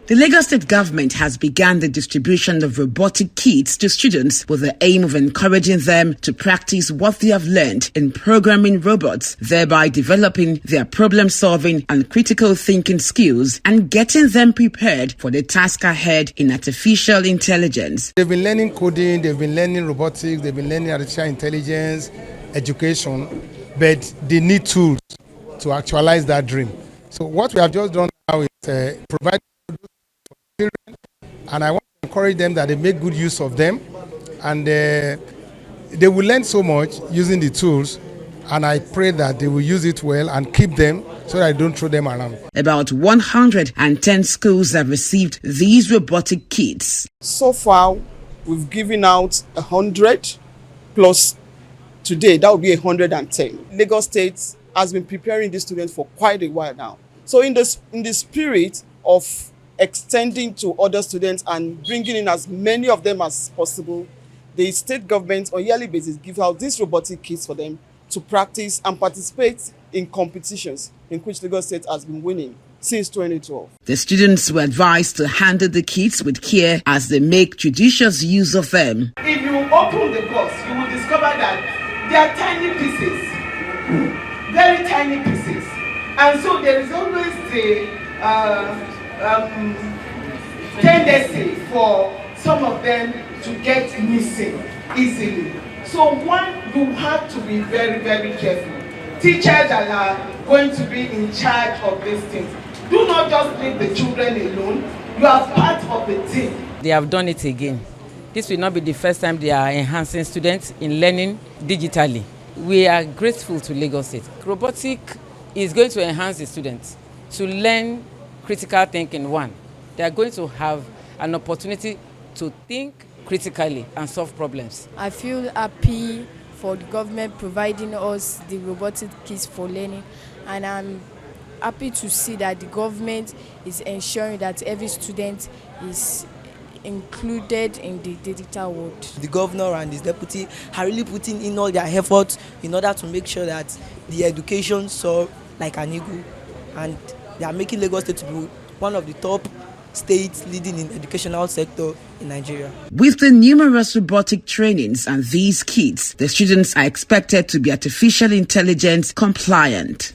The Lagos State government has begun the distribution of robotic kits to students with the aim of encouraging them to practice what they have learned in programming robots, thereby developing their problem-solving and critical thinking skills and getting them prepared for the task ahead in artificial intelligence. They've been learning coding, they've been learning robotics, they've been learning artificial intelligence, education, but they need tools to actualize that dream. So what we have just done now is provide children, and I want to encourage them that they make good use of them, and they will learn so much using the tools, and I pray that they will use it well and keep them so that I don't throw them around. About 110 schools have received these robotic kits. So far, we've given out 100 plus today, that will be 110. Lagos State has been preparing these students for quite a while now. So in the spirit of extending to other students and bringing in as many of them as possible, the state government on a yearly basis gives out these robotic kits for them to practice and participate in competitions in which Lagos State has been winning since 2012. The students were advised to handle the kits with care as they make judicious use of them. If you open the box, you will discover that they are tiny pieces, very tiny pieces. And so there is always the tendency for some of them to get missing easily. So one, you have to be very, very careful. Teachers that are going to be in charge of these things, do not just leave the children alone. You are part of the team. They have done it again. This will not be the first time they are enhancing students in learning digitally. We are grateful to Lagos State. Robotic is going to enhance the students to learn critical thinking. One, they are going to have an opportunity to think critically and solve problems. I feel happy for the government providing us the robotic kits for learning, and I'm happy to see that the government is ensuring that every student is included in the digital world. The governor and his deputy are really putting in all their efforts in order to make sure that the education soar like an eagle, and they are making Lagos State to be one of the top states leading in educational sector in Nigeria. With the numerous robotic trainings and these kits, the students are expected to be artificial intelligence compliant.